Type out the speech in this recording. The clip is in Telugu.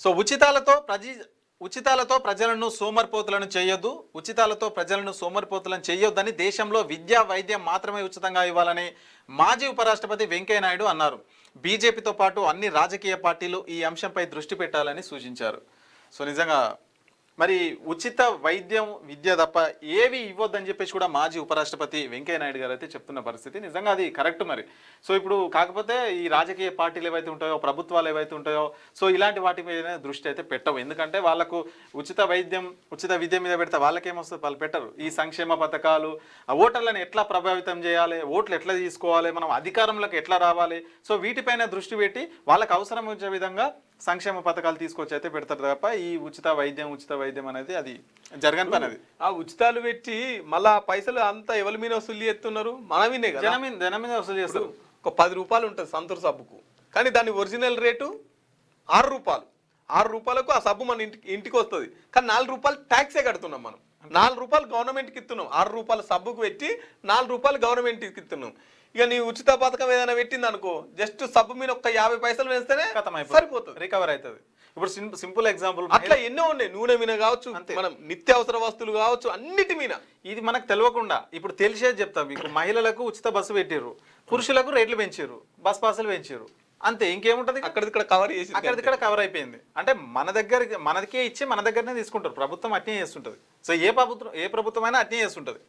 సో ఉచితాలతో ప్రజలను సోమరిపోతులను చేయొద్దు, ఉచితాలతో ప్రజలను సోమరిపోతులను చేయొద్దని దేశంలో విద్యా వైద్యం మాత్రమే ఉచితంగా ఇవ్వాలని మాజీ ఉపరాష్ట్రపతి వెంకయ్య నాయుడు అన్నారు. బీజేపీతో పాటు అన్ని రాజకీయ పార్టీలు ఈ అంశంపై దృష్టి పెట్టాలని సూచించారు. సో నిజంగా మరి ఉచిత వైద్యం విద్య తప్ప ఏవి ఇవ్వద్దని చెప్పేసి కూడా మాజీ ఉపరాష్ట్రపతి వెంకయ్య నాయుడు గారు అయితే చెప్తున్న పరిస్థితి. నిజంగా అది కరెక్ట్. మరి సో ఇప్పుడు కాకపోతే ఈ రాజకీయ పార్టీలు ఏవైతే ఉంటాయో, ప్రభుత్వాలు ఏవైతే ఉంటాయో, సో ఇలాంటి వాటి మీద దృష్టి అయితే పెట్టవు. ఎందుకంటే వాళ్ళకు ఉచిత విద్య మీద పెడితే వాళ్ళకేమొస్తుంది, వాళ్ళు పెట్టరు. ఈ సంక్షేమ పథకాలు ఓటర్లను ఎట్లా ప్రభావితం చేయాలి, ఓట్లు ఎట్లా తీసుకోవాలి, మనం అధికారంలోకి ఎట్లా రావాలి, సో వీటిపైన దృష్టి పెట్టి వాళ్ళకి అవసరం వచ్చే విధంగా సంక్షేమ పథకాలు తీసుకొచ్చి అయితే పెడతారు తప్ప ఈ ఉచిత వైద్యం అనేది అది జరగని పని. అది ఆ ఉచితాలు పెట్టి మళ్ళా పైసలు అంతా ఎవరి మీద వసూలు చేస్తున్నారు, మన మీదే కదా, జనం మీద వసూలు చేస్తారు. ఒక 10 రూపాయలు ఉంటుంది సంతూర్ సబ్బుకు, కానీ దాని ఒరిజినల్ రేటు 6 రూపాయలు. 6 రూపాయలకు ఆ సబ్బు మన ఇంటికి వస్తుంది, కానీ 4 రూపాయలు ట్యాక్సే కడుతున్నాం మనం. 4 రూపాయలు గవర్నమెంట్కి ఇస్తున్నాం. 6 రూపాయల సబ్బుకు పెట్టి 4 రూపాయలు గవర్నమెంట్కి ఇస్తున్నాం. ఇక నీ ఉచిత పథకం ఏదైనా పెట్టింది అనుకో, జస్ట్ సబ్బు మీద ఒక 50 పైసలు వేస్తేనే సరిపోతుంది, రికవర్ అవుతుంది. ఇప్పుడు సింపుల్ ఎగ్జాంపుల్ అట్లా ఎన్నో ఉన్నాయి. నూనె మీద కావచ్చు, మనం నిత్యావసర వస్తువులు కావచ్చు, అన్నిటి మీద. ఇది మనకు తెలియకుండా ఇప్పుడు తెలిసేది చెప్తాం మీకు. మహిళలకు ఉచిత బస్సు పెట్టిర్రు, పురుషులకు రేట్లు పెంచారు, బస్ పాసులు పెంచారు, అంతే. ఇంకేముంటది, అక్కడిక్కడ కవర్ చేసి అక్కడిక్కడ కవర్ అయిపోయింది. అంటే మనకే ఇచ్చి మన దగ్గరనే తీసుకుంటారు. ప్రభుత్వం అట్నే చేస్తుంటది. సో ఏ ప్రభుత్వం అయినా అట్నే చేస్తుంటది.